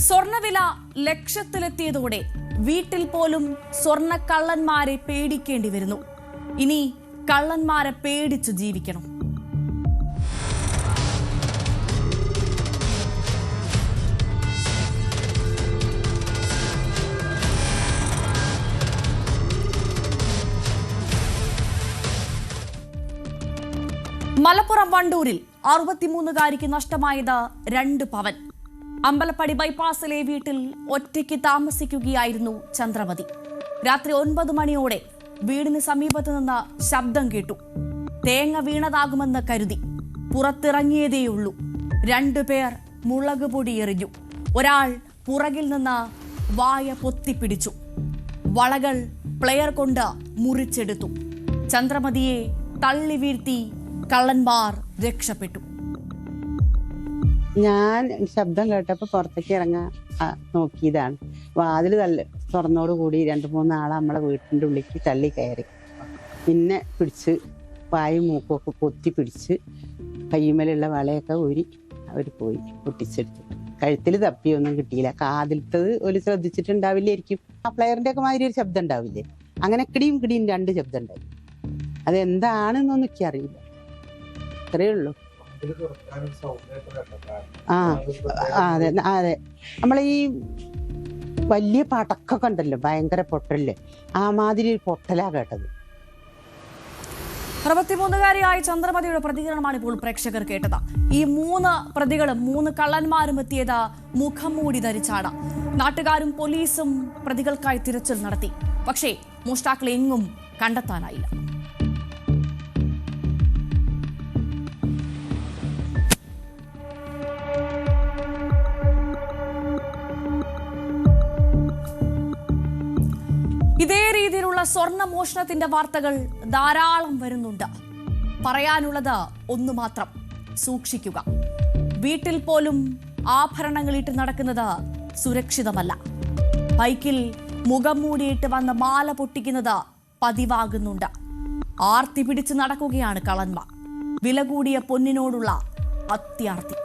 സ്വർണ്ണവില ലക്ഷത്തിലെത്തിയതോടെ വീട്ടിൽ പോലും സ്വർണ്ണക്കള്ളന്മാരെ പേടിക്കേണ്ടി വരുന്നു. ഇനി കള്ളന്മാരെ പേടിച്ചു ജീവിക്കണം. മലപ്പുറം വണ്ടൂരിൽ 63-കാരിക്ക് നഷ്ടമായത് 2 പവൻ. അമ്പലപ്പടി ബൈപ്പാസിലെ വീട്ടിൽ ഒറ്റയ്ക്ക് താമസിക്കുകയായിരുന്നു ചന്ദ്രമതി. രാത്രി 9 മണിയോടെ വീടിന് സമീപത്ത് നിന്ന് ശബ്ദം കേട്ടു. തേങ്ങ വീണതാകുമെന്ന് കരുതി പുറത്തിറങ്ങിയതേയുള്ളൂ. 2 പേർ മുളക് പൊടി എറിഞ്ഞു. ഒരാൾ പുറകിൽ നിന്ന് വായ പൊത്തിപ്പിടിച്ചു. വളകൾ പ്ലെയർ കൊണ്ട് മുറിച്ചെടുത്തു. ചന്ദ്രമതിയെ തള്ളി വീഴ്ത്തി കള്ളന്മാർ രക്ഷപ്പെട്ടു. ഞാൻ ശബ്ദം കേട്ടപ്പോൾ പുറത്തേക്ക് ഇറങ്ങാൻ നോക്കിയതാണ്. വാതിൽ തുറന്നോടുകൂടി 2-3 ആളെ നമ്മളെ വീട്ടിൻ്റെ ഉള്ളിലേക്ക് തള്ളി കയറി. പിന്നെ പിടിച്ച് വായും മൂക്കൊക്കെ പൊത്തി പിടിച്ച് കയ്യുമ്മലുള്ള വളയൊക്കെ ഊരി അവർ പോയി പൊട്ടിച്ചെടുത്തു. കഴുത്തിൽ തപ്പിയൊന്നും കിട്ടിയില്ല. കാതിലത്തത് ഒരു ശ്രദ്ധിച്ചിട്ടുണ്ടാവില്ലായിരിക്കും. ആ പ്ലെയറിൻ്റെ ഒക്കെ മാതിരി ഒരു ശബ്ദം ഉണ്ടാവില്ലേ, അങ്ങനെ കിടിയും 2 ശബ്ദം ഉണ്ടായി. അതെന്താണെന്നൊന്നും എനിക്കറിയില്ല. അത്രയേ ഉള്ളൂ. അതെ അതെ, നമ്മളെ ഈ വലിയ പടക്കൊക്കെ ഉണ്ടല്ലോ, ഭയങ്കര പൊട്ടല്ലേ, ആ മാതിരി ഒരു പൊട്ടലാ കേട്ടത്. 63-കാരിയായ ചന്ദ്രമതിയുടെ പ്രതികരണമാണ് ഇപ്പോൾ പ്രേക്ഷകർ കേട്ടത്. ഈ 3 പ്രതികളും 3 കള്ളന്മാരും എത്തിയത് മുഖം മൂടി ധരിച്ചാണ്. നാട്ടുകാരും പോലീസും പ്രതികൾക്കായി തിരച്ചിൽ നടത്തി. പക്ഷേ മോഷ്ടാക്കളെ എങ്ങും കണ്ടെത്താനായില്ല. ഇതേ രീതിയിലുള്ള സ്വർണ്ണ മോഷണത്തിന്റെ വാർത്തകൾ ധാരാളം വരുന്നുണ്ട്. പറയാനുള്ളത് ഒന്നു മാത്രം: സൂക്ഷിക്കുക. വീട്ടിൽ പോലും ആഭരണങ്ങളിട്ട് നടക്കുന്നത് സുരക്ഷിതമല്ല. ബൈക്കിൽ മുഖം മൂടിയിട്ട് വന്ന് മാല പൊട്ടിക്കുന്നത് പതിവാകുന്നുണ്ട്. ആർത്തി പിടിച്ച് നടക്കുകയാണ് കള്ളന്മാർ. വില കൂടിയ പൊന്നിനോടുള്ള അത്യാർത്തി.